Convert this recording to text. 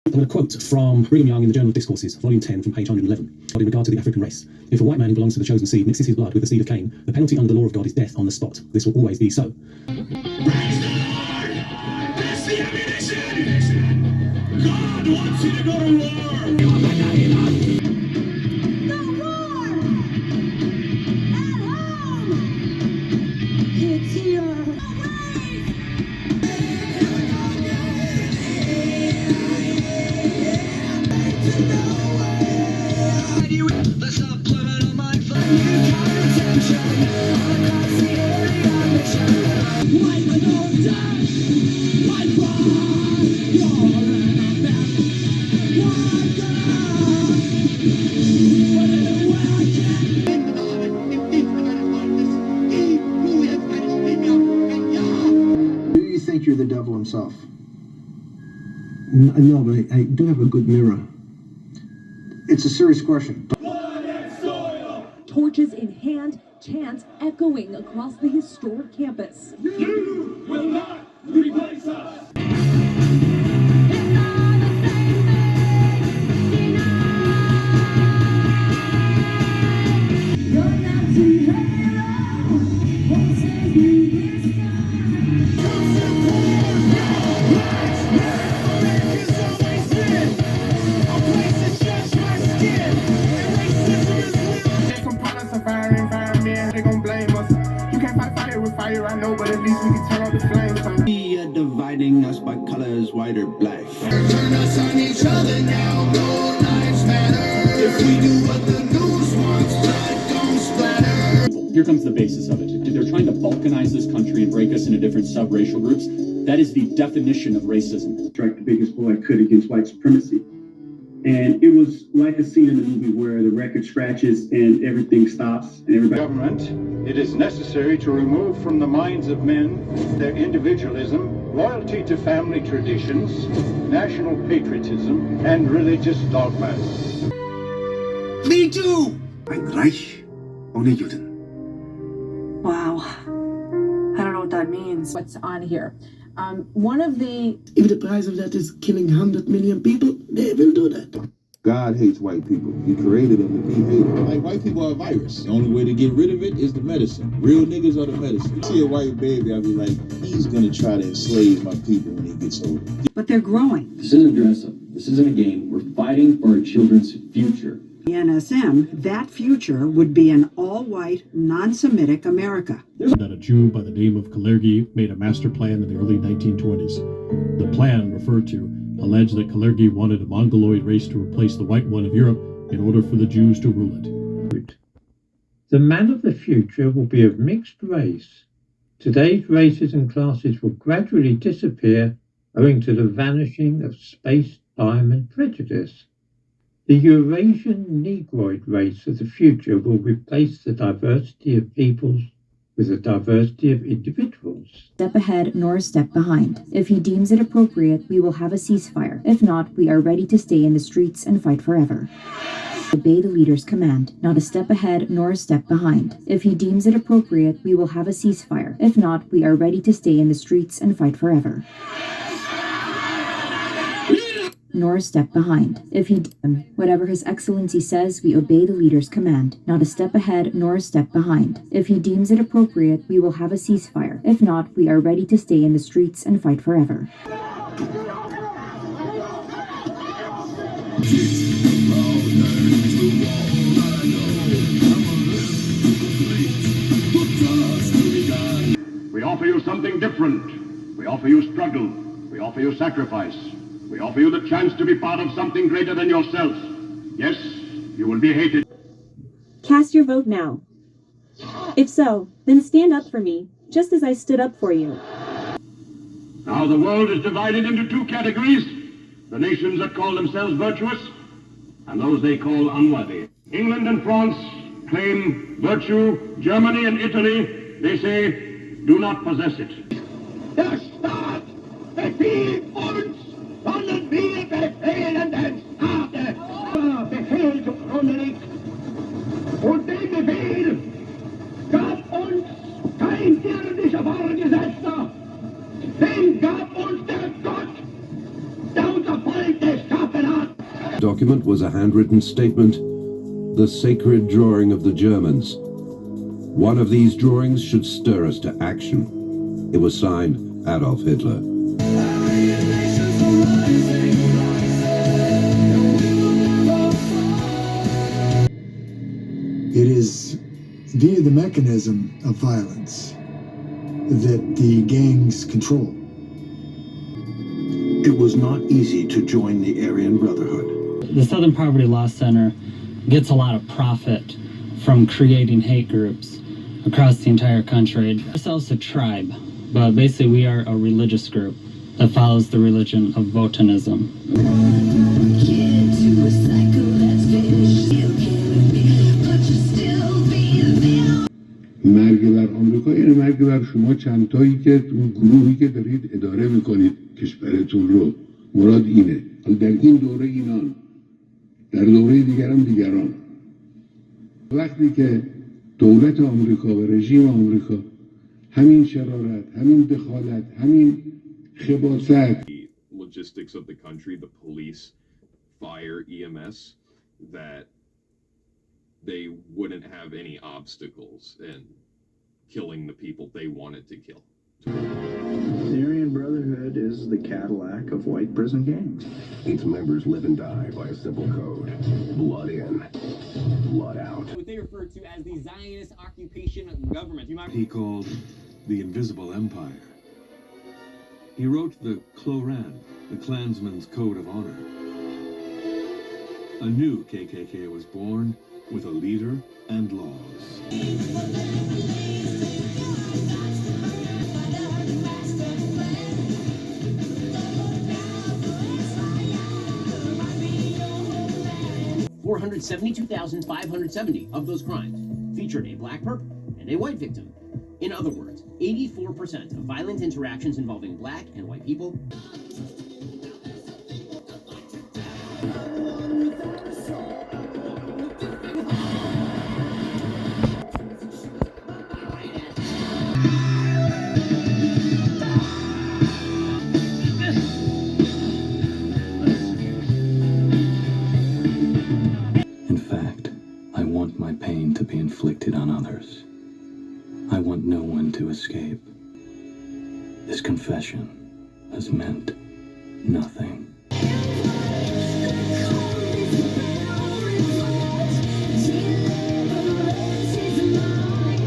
I'm going to quote from Brigham Young in the Journal of Discourses, volume 10, from page 111. In regard to the African race, if a white man who belongs to the chosen seed mixes his blood with the seed of Cain, the penalty under the law of God is death on the spot. This will always be so. Praise the Lord! That's the ammunition! God wants you to go to war! No war! At home! It's here! The subliminal mind for you attention across the area mission. White with no death, white blood, you're in a mess. White blood, where I can. Do you think you're the devil himself? No, but I do have a good mirror. It's a serious question. Torches in hand, chants echoing across the historic campus. You will not replace us! I know, but at least we can turn off the flames. We are dividing us by colors, white or black. Turn us on each other now, no lives matter. If we do what the news wants, blood don't splatter. Here comes the basis of it. If they're trying to balkanize this country and break us into different sub-racial groups, that is the definition of racism. Strike the biggest blow I could against white supremacy. And it was like a scene in the movie where the record scratches and everything stops and everybody... Government, it is necessary to remove from the minds of men their individualism, loyalty to family traditions, national patriotism, and religious dogmas. Me too! Ein Reich ohne Juden. Wow. I don't know what that means. What's on here? One of the... If the price of that is killing 100 million people, they will do that. God hates white people. He created them to be hated. Like, white people are a virus. The only way to get rid of it is the medicine. Real niggas are the medicine. You see a white baby, I'll be like, he's gonna try to enslave my people when he gets older. But they're growing. This isn't a dress-up. This isn't a game. We're fighting for our children's future. The NSM, that future would be an all-white, non-Semitic America. That a Jew by the name of Kalergi made a master plan in the early 1920s. The plan, referred to, alleged that Kalergi wanted a Mongoloid race to replace the white one of Europe in order for the Jews to rule it. The man of the future will be of mixed race. Today's races and classes will gradually disappear owing to the vanishing of space, time, and prejudice. The Eurasian Negroid race of the future will replace the diversity of peoples with a diversity of individuals. Step ahead nor a step behind. If he deems it appropriate, we will have a ceasefire. If not, we are ready to stay in the streets and fight forever. Obey the leader's command. Not a step ahead nor a step behind. If he deems it appropriate, we will have a ceasefire. If not, we are ready to stay in the streets and fight forever. Nor a step behind. If he whatever His Excellency says, we obey the leader's command. Not a step ahead nor a step behind. If he deems it appropriate, we will have a ceasefire. If not, we are ready to stay in the streets and fight forever. We offer you something different. We offer you struggle. We offer you sacrifice. We offer you the chance to be part of something greater than yourself. Yes, you will be hated. Cast your vote now. If so, then stand up for me, just as I stood up for you. Now the world is divided into two categories. The nations that call themselves virtuous, and those they call unworthy. England and France claim virtue. Germany and Italy, they say, do not possess it. Der Staat befiehlt uns, sondern wir befehlen den Staate. Befehl zugrunde liegt. Und den Befehl gab uns kein irdischer Vorgesetzter. Den gab uns der Gott, der unser Volk des Staates Document was a handwritten statement, the sacred drawing of the Germans. One of these drawings should stir us to action. It was signed Adolf Hitler. It is via the mechanism of violence that the gangs control. It was not easy to join the Aryan Brotherhood. The Southern Poverty Law Center gets a lot of profit from creating hate groups across the entire country. Ourselves a tribe, but basically we are a religious group that follows the religion of Votanism. مرگ بر آمریکا یعنی مرگ بر شما چندتایی که اون گروهی که دارید اداره میکنید کشورتون رو. مراد اینه. در این دوره اینان، در دوره دیگر هم دیگران. وقتی که دولت آمریکا و رژیم آمریکا همین شرارت، همین دخالت، همین خباثت. Logistics of the country, the police, fire, EMS, that they wouldn't have any obstacles in killing the people they wanted to kill. The Aryan Brotherhood is the Cadillac of white prison gangs. Its members live and die by a simple code. Blood in, blood out. What they refer to as the Zionist occupation government. He called the Invisible Empire. He wrote the Kloran, the Klansman's Code of Honor. A new KKK was born with a leader and laws. $472,570 of those crimes featured a black perp and a white victim. In other words, 84% of violent interactions involving black and white people. In fact, I want my pain to be inflicted on others. I want no one to escape. This confession has meant nothing.